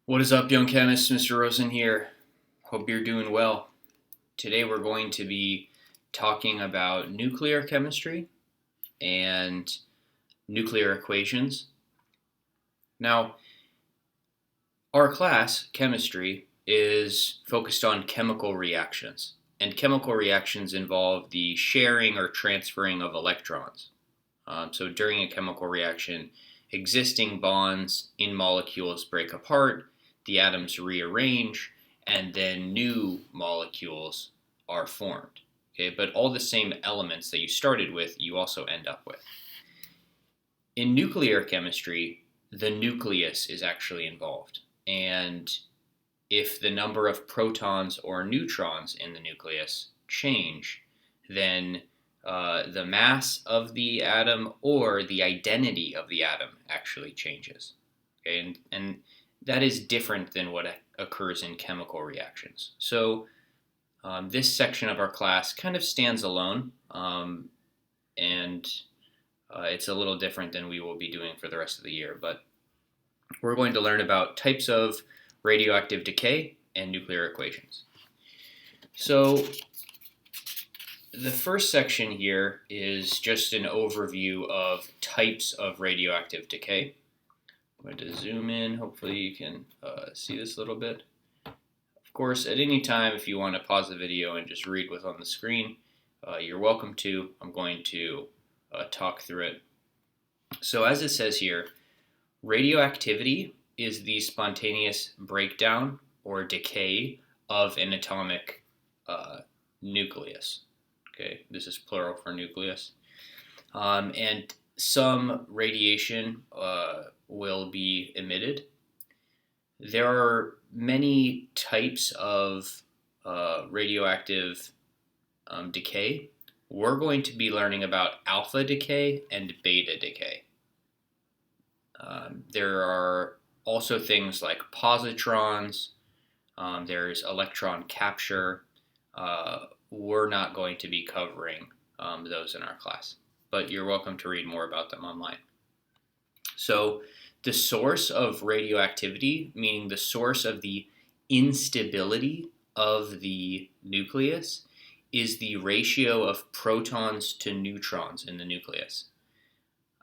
What is up, young chemists? Mr. Rosen here. Hope you're doing well. Today we're going to be talking about nuclear chemistry and nuclear equations. Now, our class, chemistry, is focused on chemical reactions, and chemical reactions involve the sharing or transferring of electrons. So during a chemical reaction, existing bonds in molecules break apart, the atoms rearrange, and then new molecules are formed. Okay, but all the same elements that you started with, you also end up with. In nuclear chemistry, the nucleus is actually involved. And if the number of protons or neutrons in the nucleus change, then the mass of the atom or the identity of the atom actually changes. Okay, and that is different than what occurs in chemical reactions. So this section of our class kind of stands alone, and it's a little different than we will be doing for the rest of the year. But we're going to learn about types of radioactive decay and nuclear equations. So the first section here is just an overview of types of radioactive decay. I'm going to zoom in. Hopefully you can see this a little bit. Of course, at any time, if you want to pause the video and just read what's on the screen, you're welcome to. I'm going to talk through it. So as it says here, radioactivity is the spontaneous breakdown or decay of an atomic nucleus. Okay, this is plural for nucleus. And some radiation will be emitted. There are many types of radioactive decay. We're going to be learning about alpha decay and beta decay. There are also things like positrons. There's electron capture. We're not going to be covering those in our class, but you're welcome to read more about them online. So the source of radioactivity, meaning the source of the instability of the nucleus, is the ratio of protons to neutrons in the nucleus.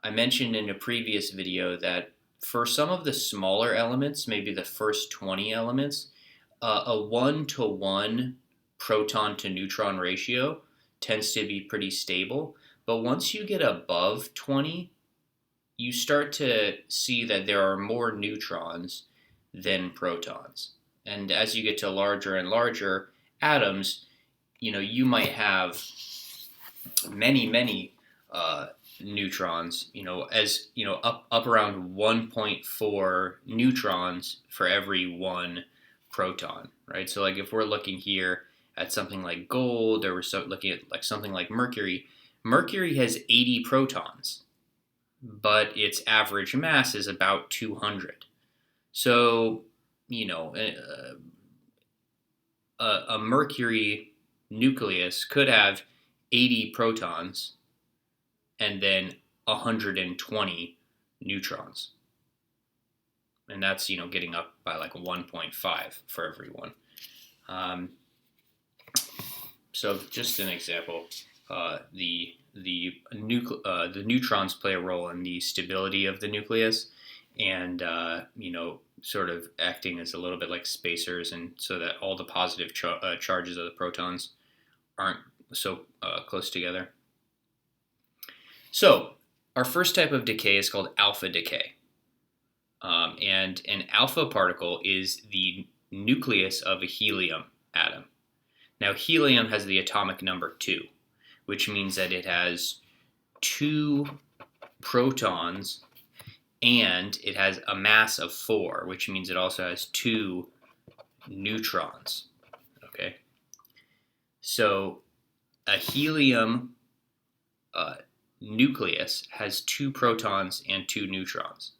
I mentioned in a previous video that for some of the smaller elements, maybe the first 20 elements, a 1-to-1 proton to neutron ratio tends to be pretty stable. But once you get above 20, you start to see that there are more neutrons than protons. And as you get to larger and larger atoms, you might have many neutrons, up around 1.4 neutrons for every one proton, right? So like if we're looking here at something like gold, or we're looking at like something like mercury, mercury has 80 protons, but its average mass is about 200. So, a mercury nucleus could have 80 protons and then 120 neutrons. And that's, getting up by like 1.5 for every one. So just an example, the neutrons play a role in the stability of the nucleus, and sort of acting as a little bit like spacers, and so that all the positive charges of the protons aren't so close together. So our first type of decay is called alpha decay, and an alpha particle is the nucleus of a helium atom. Now helium has the atomic number 2, which means that it has 2 protons and it has a mass of 4, which means it also has 2 neutrons. Okay, so a helium nucleus has 2 protons and 2 neutrons.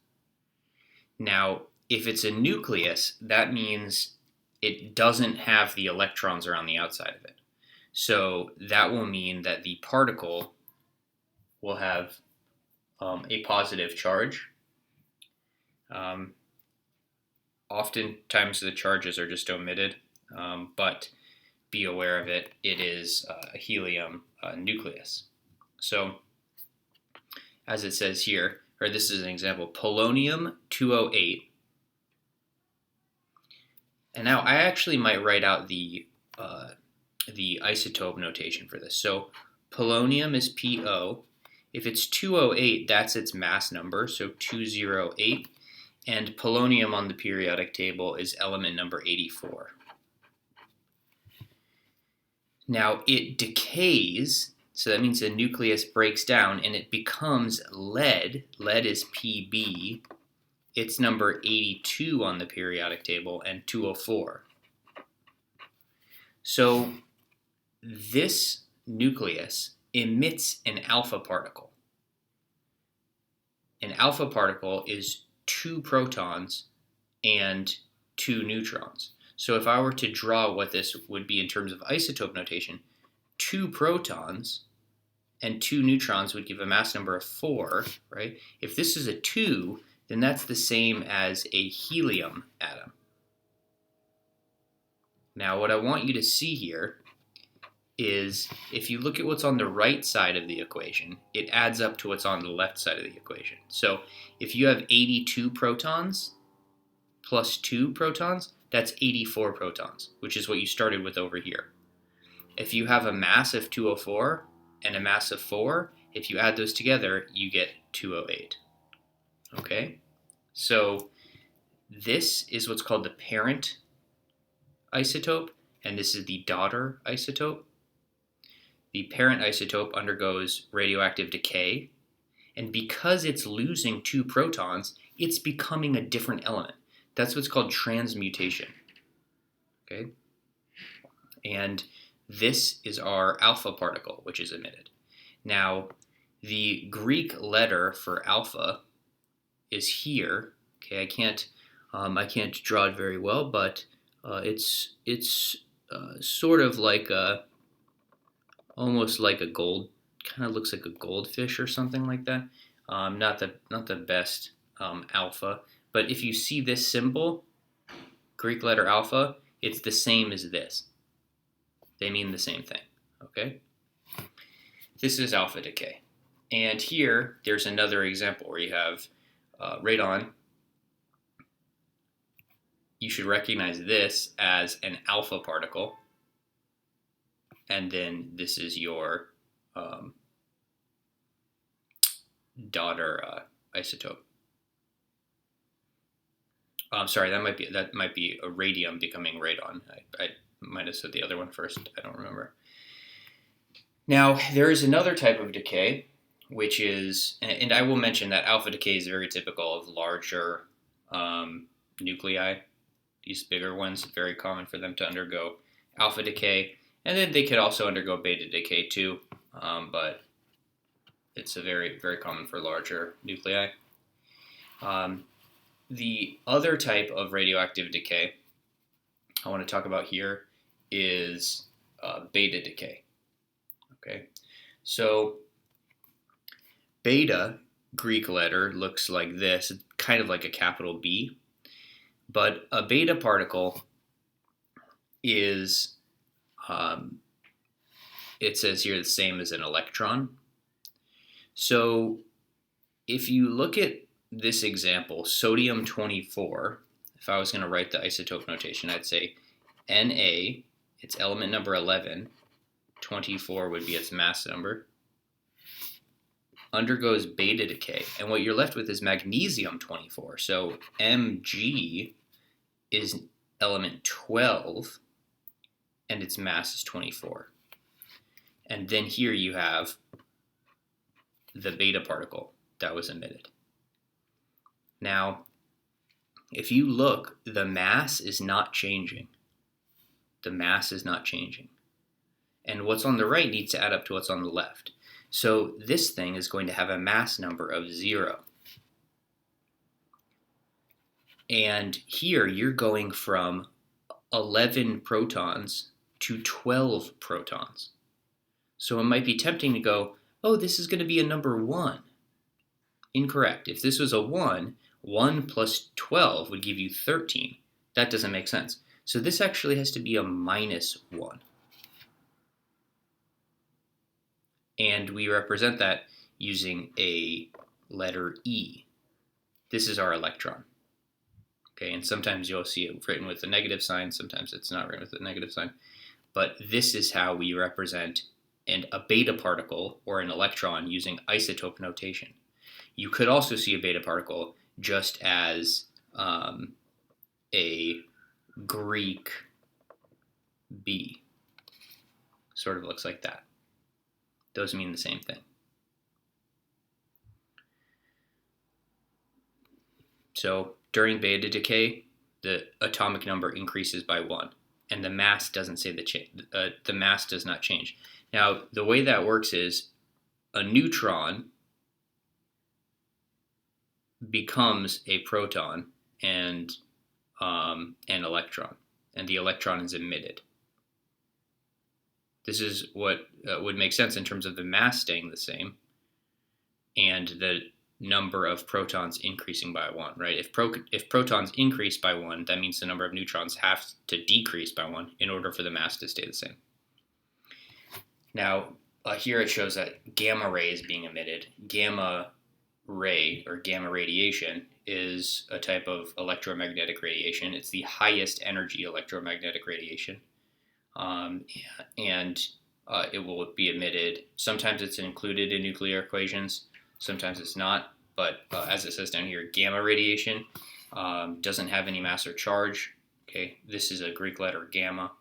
Now, if it's a nucleus, that means it doesn't have the electrons around the outside of it. So that will mean that the particle will have a positive charge. Oftentimes the charges are just omitted, but be aware of it. It is a helium nucleus. So, as it says here, or this is an example, polonium-208. And now I actually might write out the isotope notation for this. So polonium is PO. If it's 208, that's its mass number, so 208. And polonium on the periodic table is element number 84. Now it decays, so that means the nucleus breaks down and it becomes lead. Lead is Pb. It's number 82 on the periodic table and 204. So this nucleus emits an alpha particle. An alpha particle is 2 protons and 2 neutrons. So if I were to draw what this would be in terms of isotope notation, 2 protons and 2 neutrons would give a mass number of 4, right? If this is a 2, then that's the same as a helium atom. Now what I want you to see here is if you look at what's on the right side of the equation, it adds up to what's on the left side of the equation. So if you have 82 protons plus 2 protons, that's 84 protons, which is what you started with over here. If you have a mass of 204 and a mass of 4, if you add those together, you get 208. Okay? So this is what's called the parent isotope, and this is the daughter isotope. The parent isotope undergoes radioactive decay, and because it's losing 2 protons, it's becoming a different element. That's what's called transmutation. Okay? And this is our alpha particle, which is emitted. Now, the Greek letter for alpha is here. Okay, I can't draw it very well, but it's sort of like almost like a gold, kind of looks like a goldfish or something like that. Not the best alpha, but if you see this symbol, Greek letter alpha, it's the same as this. They mean the same thing. Okay. This is alpha decay, and here there's another example where you have radon. You should recognize this as an alpha particle, and then this is your daughter isotope. I'm sorry, that might be a radium becoming radon. I might have said the other one first. I don't remember. Now there is another type of decay, which is, and I will mention that alpha decay is very typical of larger nuclei. These bigger ones, very common for them to undergo alpha decay, and then they could also undergo beta decay too, but it's a very, very common for larger nuclei. The other type of radioactive decay I want to talk about here is beta decay. Okay, so beta, Greek letter, looks like this, it's kind of like a capital B. But a beta particle is, it says here, the same as an electron. So if you look at this example, sodium-24, if I was going to write the isotope notation, I'd say Na, it's element number 11, 24 would be its mass number, undergoes beta decay, and what you're left with is magnesium-24. So Mg is element 12, and its mass is 24. And then here you have the beta particle that was emitted. Now, if you look, the mass is not changing. The mass is not changing. And what's on the right needs to add up to what's on the left. So this thing is going to have a mass number of 0. And here you're going from 11 protons to 12 protons. So it might be tempting to go, oh, this is going to be a number 1. Incorrect. If this was a 1, 1 plus 12 would give you 13. That doesn't make sense. So this actually has to be a minus 1. And we represent that using a letter E. This is our electron. Okay, and sometimes you'll see it written with a negative sign, sometimes it's not written with a negative sign. But this is how we represent a beta particle or an electron using isotope notation. You could also see a beta particle just as a Greek B. Sort of looks like that. Those mean the same thing. So during beta decay, the atomic number increases by 1, and the mass doesn't say the mass does not change. Now, the way that works is a neutron becomes a proton and an electron, and the electron is emitted. This is what would make sense in terms of the mass staying the same and the number of protons increasing by 1, right? If protons increase by 1, that means the number of neutrons have to decrease by 1 in order for the mass to stay the same. Now, here it shows that gamma ray is being emitted. Gamma ray, or gamma radiation, is a type of electromagnetic radiation. It's the highest energy electromagnetic radiation. It will be emitted. Sometimes it's included in nuclear equations, sometimes it's not, but as it says down here, gamma radiation doesn't have any mass or charge. Okay, this is a Greek letter gamma,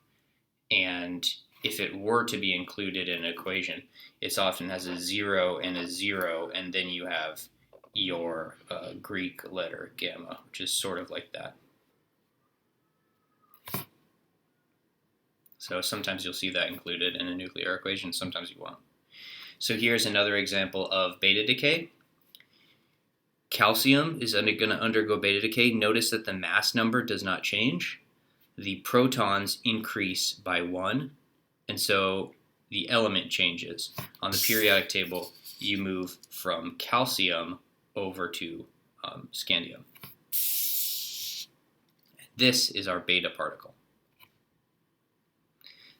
and if it were to be included in an equation, it often has a 0 and a 0, and then you have your Greek letter gamma, which is sort of like that. So sometimes you'll see that included in a nuclear equation, sometimes you won't. So here's another example of beta decay. Calcium is going to undergo beta decay. Notice that the mass number does not change. The protons increase by 1, and so the element changes. On the periodic table, you move from calcium over to scandium. This is our beta particle.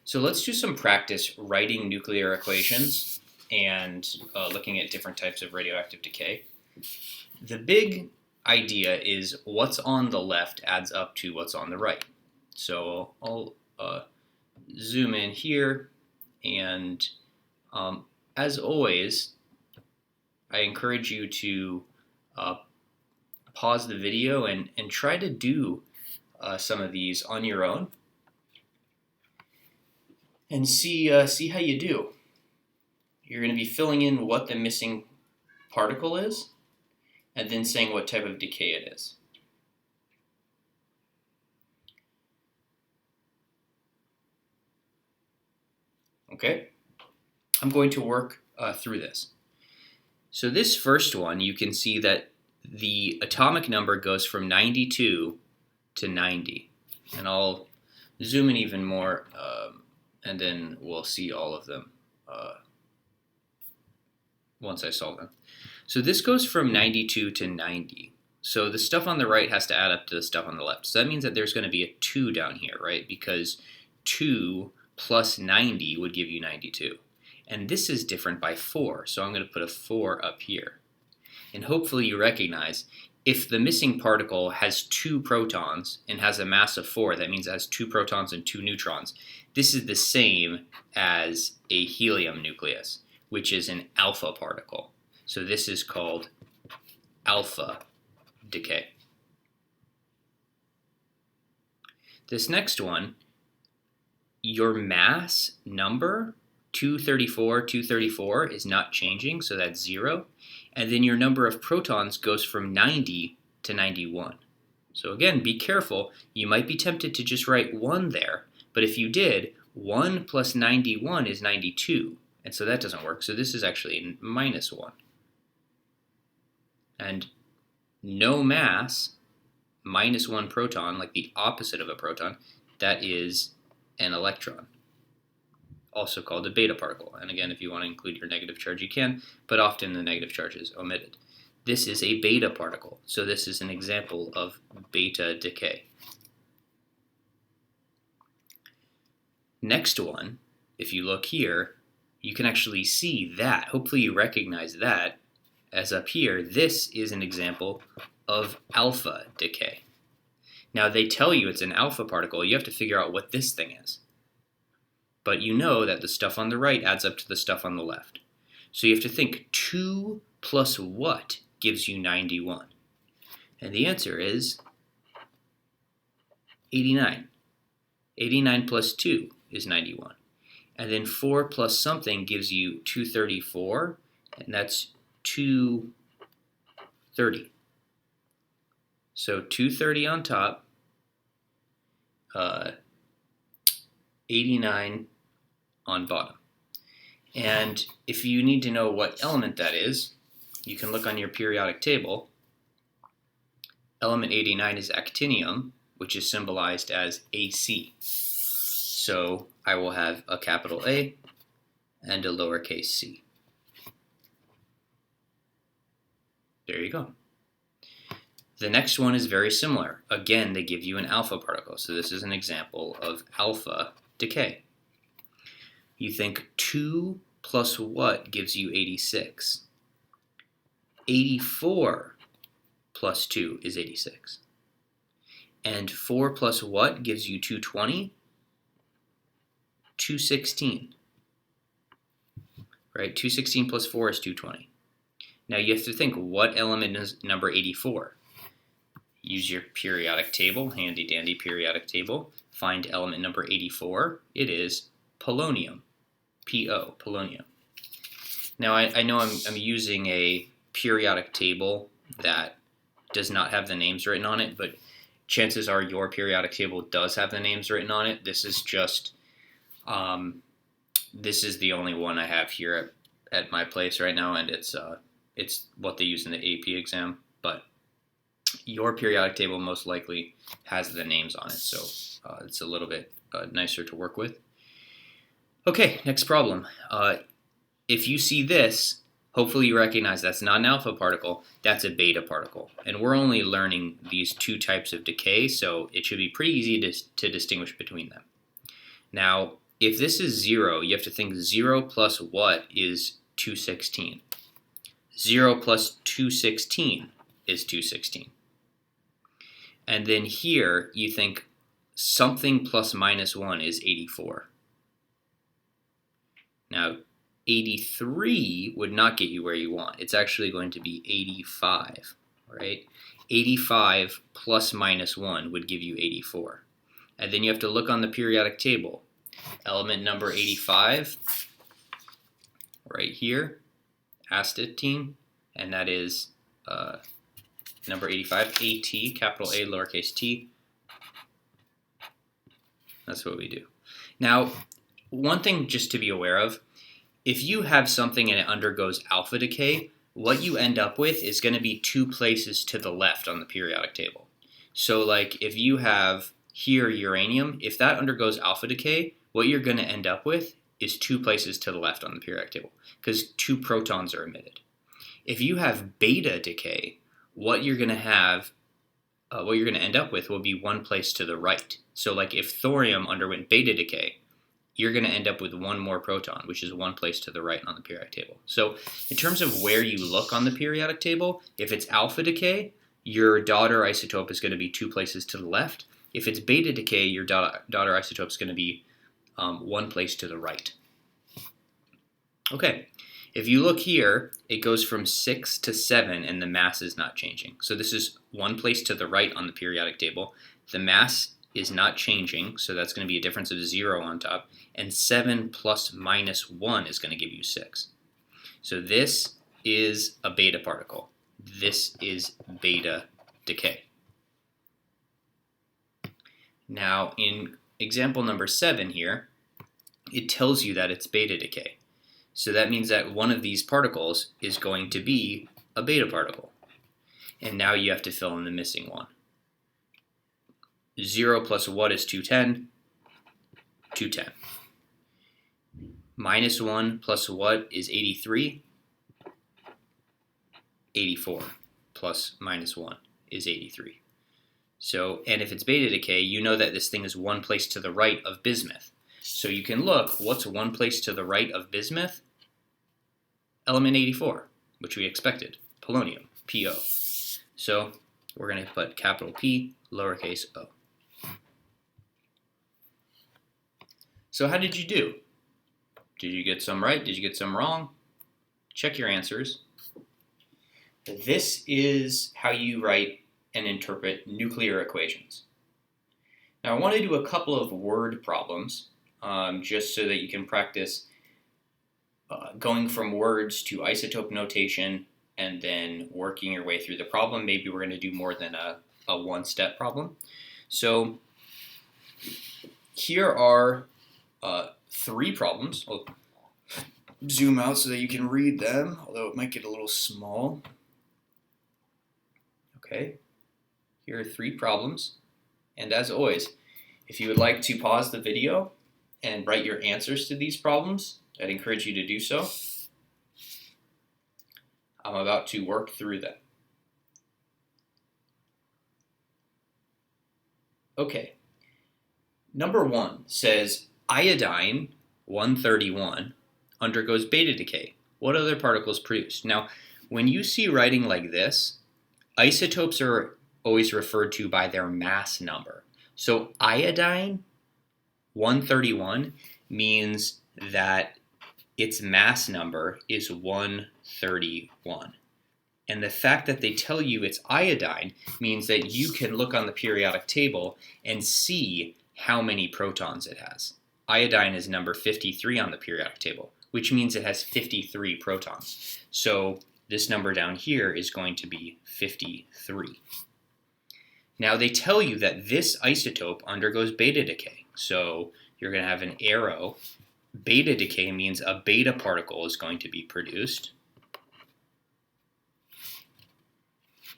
So let's do some practice writing nuclear equations and looking at different types of radioactive decay. The big idea is what's on the left adds up to what's on the right. So I'll zoom in here, and as always, I encourage you to pause the video and try to do some of these on your own and see how you do. You're going to be filling in what the missing particle is, and then saying what type of decay it is. Okay, I'm going to work through this. So this first one, you can see that the atomic number goes from 92 to 90. And I'll zoom in even more, and then we'll see all of them once I solve them. So this goes from 92 to 90. So the stuff on the right has to add up to the stuff on the left. So that means that there's going to be a 2 down here, right? Because 2 plus 90 would give you 92. And this is different by 4, so I'm going to put a 4 up here. And hopefully you recognize if the missing particle has 2 protons and has a mass of 4, that means it has 2 protons and 2 neutrons. This is the same as a helium nucleus, which is an alpha particle. So this is called alpha decay. This next one, your mass number, 234 is not changing, so that's 0. And then your number of protons goes from 90 to 91. So again, be careful. You might be tempted to just write 1 there, but if you did, 1 plus 91 is 92. And so that doesn't work. So this is actually minus 1. And no mass, minus 1 proton, like the opposite of a proton, that is an electron, also called a beta particle. And again, if you want to include your negative charge, you can, but often the negative charge is omitted. this is a beta particle. So this is an example of beta decay. Next one, if you look here, you can actually see that. Hopefully you recognize that as up here. This is an example of alpha decay. Now they tell you it's an alpha particle. You have to figure out what this thing is. But you know that the stuff on the right adds up to the stuff on the left. So you have to think 2 plus what gives you 91? And the answer is 89. 89 plus 2 is 91. And then 4 plus something gives you 234, and that's 230. So 230 on top, 89 on bottom. And if you need to know what element that is, you can look on your periodic table. Element 89 is actinium, which is symbolized as AC. So I will have a capital A and a lowercase c. There you go. The next one is very similar. Again, they give you an alpha particle. So this is an example of alpha decay. You think 2 plus what gives you 86? 84 plus 2 is 86. And 4 plus what gives you 220? 216. Right? 216 plus 4 is 220. Now you have to think, what element is number 84? Use your periodic table, handy dandy periodic table. Find element number 84. It is polonium. P-O, polonium. Now I know I'm using a periodic table that does not have the names written on it, but chances are your periodic table does have the names written on it. This is just, this is the only one I have here at my place right now, and it's what they use in the AP exam, but your periodic table most likely has the names on it, so it's a little bit nicer to work with. Okay, next problem. If you see this, hopefully you recognize that's not an alpha particle, that's a beta particle. And we're only learning these two types of decay, so it should be pretty easy to distinguish between them. Now, if this is 0, you have to think 0 plus what is 216? 0 plus 216 is 216. And then here, you think something plus minus 1 is 84. Now, 83 would not get you where you want. It's actually going to be 85, right? 85 plus minus 1 would give you 84. And then you have to look on the periodic table. Element number 85, right here, astatine, and that is number 85, AT, capital A, lowercase t. That's what we do. Now, one thing just to be aware of, if you have something and it undergoes alpha decay, what you end up with is going to be 2 places to the left on the periodic table. So like if you have here uranium, if that undergoes alpha decay, what you're going to end up with is 2 places to the left on the periodic table because 2 protons are emitted. If you have beta decay, what you're going to end up with will be 1 place to the right. So like if thorium underwent beta decay, you're going to end up with 1 more proton, which is 1 place to the right on the periodic table. So in terms of where you look on the periodic table, if it's alpha decay, your daughter isotope is going to be 2 places to the left. If it's beta decay, your daughter isotope is going to be 1 place to the right. Okay, if you look here, it goes from 6 to 7 and the mass is not changing. So this is 1 place to the right on the periodic table. The mass is not changing, so that's going to be a difference of 0 on top, and 7 plus minus 1 is going to give you 6. So this is a beta particle. This is beta decay. Now, in example number 7 here, it tells you that it's beta decay. So that means that one of these particles is going to be a beta particle. And now you have to fill in the missing one. 0 plus what is 210? 210. Minus 1 plus what is 83? 84 plus minus 1 is 83. So, and if it's beta decay, you know that this thing is one place to the right of bismuth. So you can look, what's one place to the right of bismuth? Element 84, which we expected, polonium, PO. So we're going to put capital P, lowercase o. So how did you do? Did you get some right? Did you get some wrong? Check your answers. This is how you write and interpret nuclear equations. Now I want to do a couple of word problems just so that you can practice going from words to isotope notation and then working your way through the problem. Maybe we're going to do more than a one-step problem. So here are 3 problems. I'll zoom out so that you can read them, although it might get a little small. Okay, here are 3 problems. And as always, if you would like to pause the video and write your answers to these problems, I'd encourage you to do so. I'm about to work through them. Okay, number 1 says iodine 131 undergoes beta decay. What other particles produced? Now, when you see writing like this, isotopes are always referred to by their mass number. So iodine 131 means that its mass number is 131. And the fact that they tell you it's iodine means that you can look on the periodic table and see how many protons it has. Iodine is number 53 on the periodic table, which means it has 53 protons. So this number down here is going to be 53. Now they tell you that this isotope undergoes beta decay. So you're going to have an arrow. Beta decay means a beta particle is going to be produced.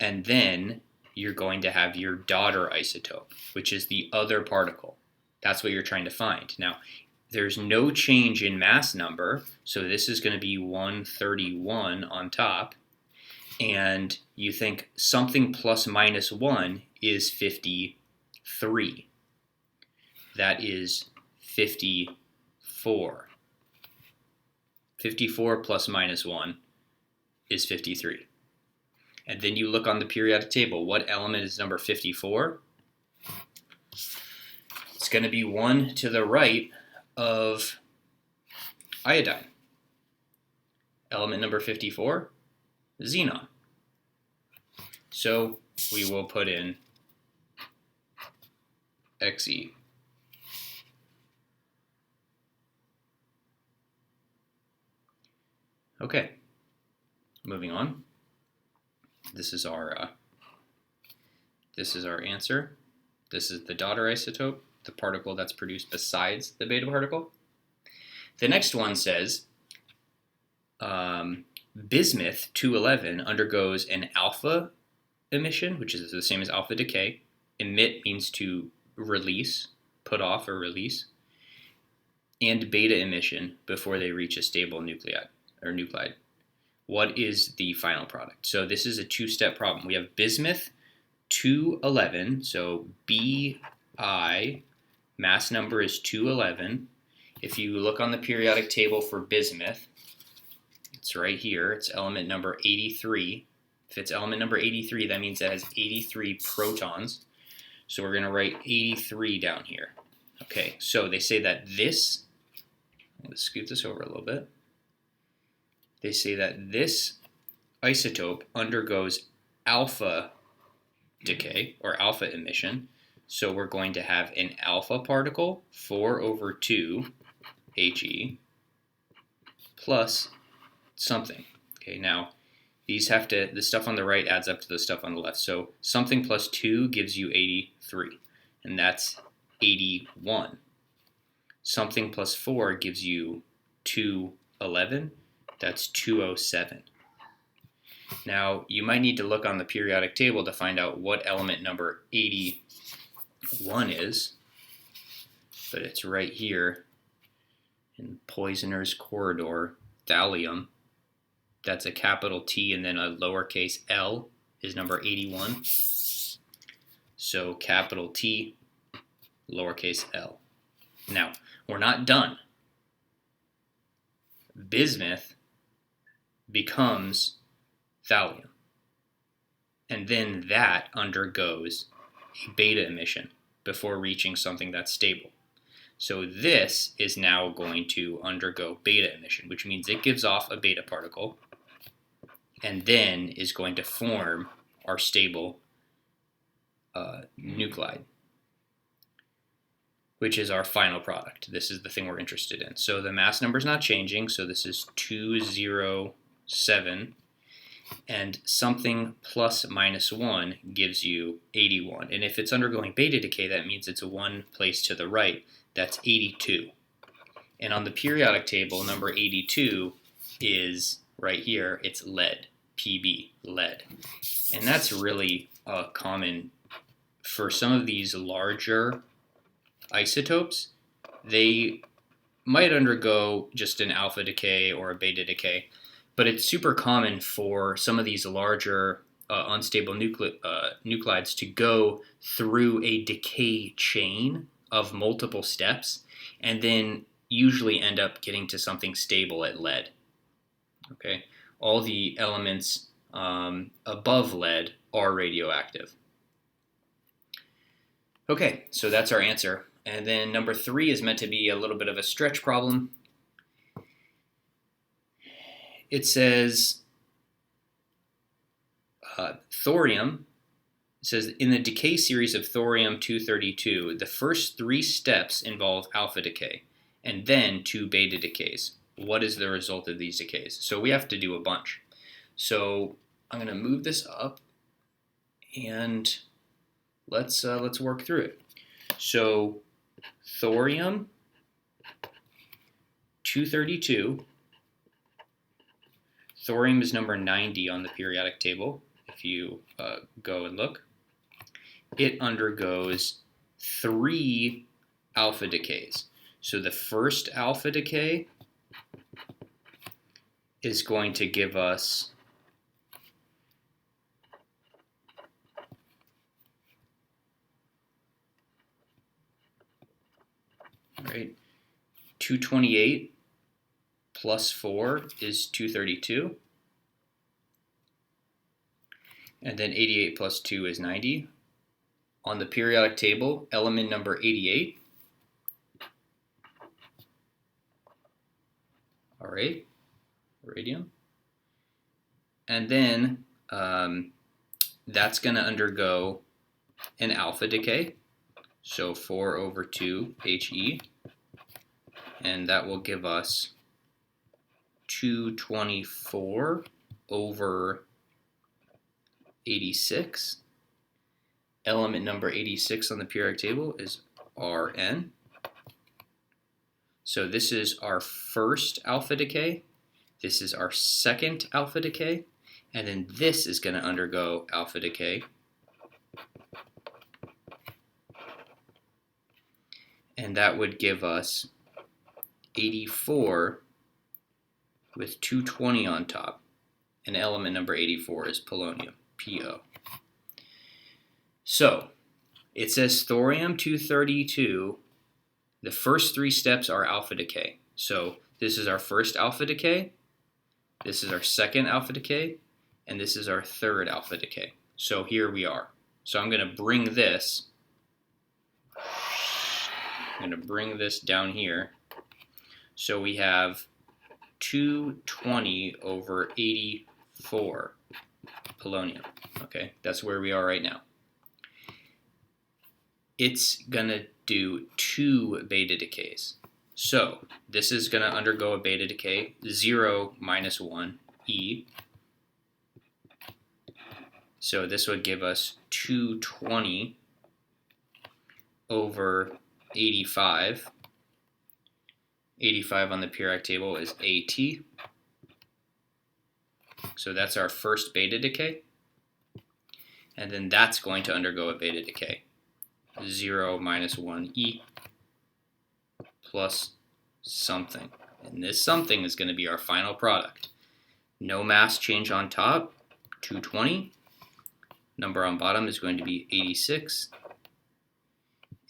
And then you're going to have your daughter isotope, which is the other particle. That's what you're trying to find. Now, there's no change in mass number, so this is going to be 131 on top. And you think something plus minus 1 is 53. That is 54. 54 plus minus 1 is 53. And then you look on the periodic table. What element is number 54? It's going to be one to the right of iodine. Element number 54, xenon. So we will put in Xe. Okay, moving on. This is our answer. This is the daughter isotope, the particle that's produced besides the beta particle. The next one says bismuth 211 undergoes an alpha emission, which is the same as alpha decay. Emit means to release, put off or release, and beta emission before they reach a stable nuclide. What is the final product? So this is a 2-step problem. We have bismuth 211, so Bi, mass number is 211. If you look on the periodic table for bismuth, it's right here. It's element number 83. If it's element number 83, that means it has 83 protons. So we're going to write 83 down here. Okay, so they say that this, let's scoot this over a little bit. They say that this isotope undergoes alpha decay or alpha emission. So we're going to have an alpha particle, 4 over 2 He, plus something. Okay, now these have to, the stuff on the right adds up to the stuff on the left. So something plus 2 gives you 83, and that's 81. Something plus 4 gives you 211. That's 207. Now, you might need to look on the periodic table to find out what element number 81 is, but it's right here in Poisoner's corridor, thallium. that's a capital T and then a lowercase l, is number 81. So capital T, lowercase l. Now, we're not done. Bismuth becomes thallium. And then that undergoes a beta emission before reaching something that's stable. So this is now going to undergo beta emission, which means it gives off a beta particle and then is going to form our stable nuclide, which is our final product. This is the thing we're interested in. So the mass number is not changing, so this is 207, and something plus minus 1 gives you 81. And if it's undergoing beta decay, that means it's one place to the right. That's 82. And on the periodic table, number 82 is right here. It's lead, Pb, lead. And that's really common for some of these larger isotopes. They might undergo just an alpha decay or a beta decay, but it's super common for some of these larger unstable nuclides to go through a decay chain of multiple steps and then usually end up getting to something stable at lead. Okay, all the elements above lead are radioactive. Okay, so that's our answer. And then number 3 is meant to be a little bit of a stretch problem. It says thorium. It says in the decay series of thorium-232, the first 3 steps involve alpha decay and then 2 beta decays. What is the result of these decays? So we have to do a bunch. So I'm going to move this up and let's work through it. So thorium-232, thorium is number 90 on the periodic table. If you go and look, it undergoes 3 alpha decays. So the first alpha decay is going to give us right, 228 plus 4 is 232. And then 88 plus 2 is 90. On the periodic table, element number 88. All right, radium. And then that's going to undergo an alpha decay. So 4 over 2 He. And that will give us 224 over 86. Element number 86 on the periodic table is Rn. So this is our first alpha decay. This is our second alpha decay. And then this is going to undergo alpha decay. And that would give us 84 with 220 on top. And element number 84 is polonium, Po. So it says thorium-232, the first 3 steps are alpha decay. So this is our first alpha decay, this is our second alpha decay, and this is our third alpha decay. So here we are. So I'm going to bring this down here. So we have 220 over 84 polonium. Okay, that's where we are right now. It's going to do 2 beta decays. So this is going to undergo a beta decay, 0 minus 1, E. So this would give us 220 over 85. 85 on the periodic table is At. So that's our first beta decay. And then that's going to undergo a beta decay. 0 minus 1 E plus something. And this something is going to be our final product. No mass change on top, 220. Number on bottom is going to be 86.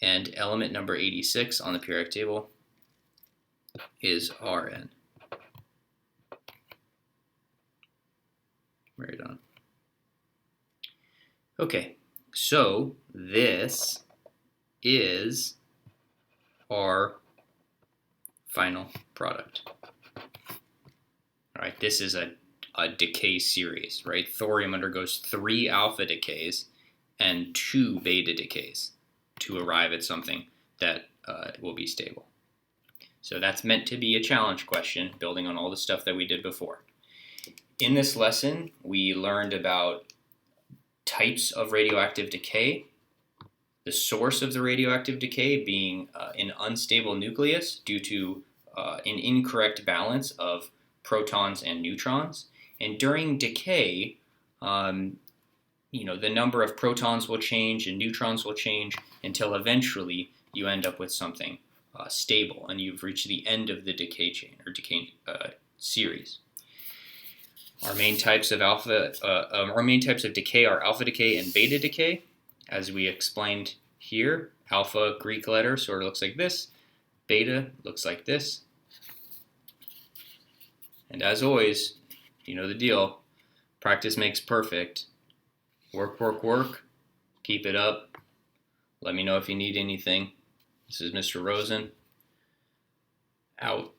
And element number 86 on the periodic table is Rn. Right on. Okay, so this is our final product. All right, this is a decay series, right? Thorium undergoes 3 alpha decays and 2 beta decays to arrive at something that will be stable. So that's meant to be a challenge question, building on all the stuff that we did before. In this lesson, we learned about types of radioactive decay, the source of the radioactive decay being an unstable nucleus due to an incorrect balance of protons and neutrons. And during decay, the number of protons will change and neutrons will change until eventually you end up with something stable, and you've reached the end of the decay chain or decay series. Our main types of decay are alpha decay and beta decay, as we explained here. Alpha, Greek letter, sort of looks like this. Beta looks like this. And as always, you know the deal. Practice makes perfect. Work, work, work. Keep it up. Let me know if you need anything. This is Mr. Rosen. Out.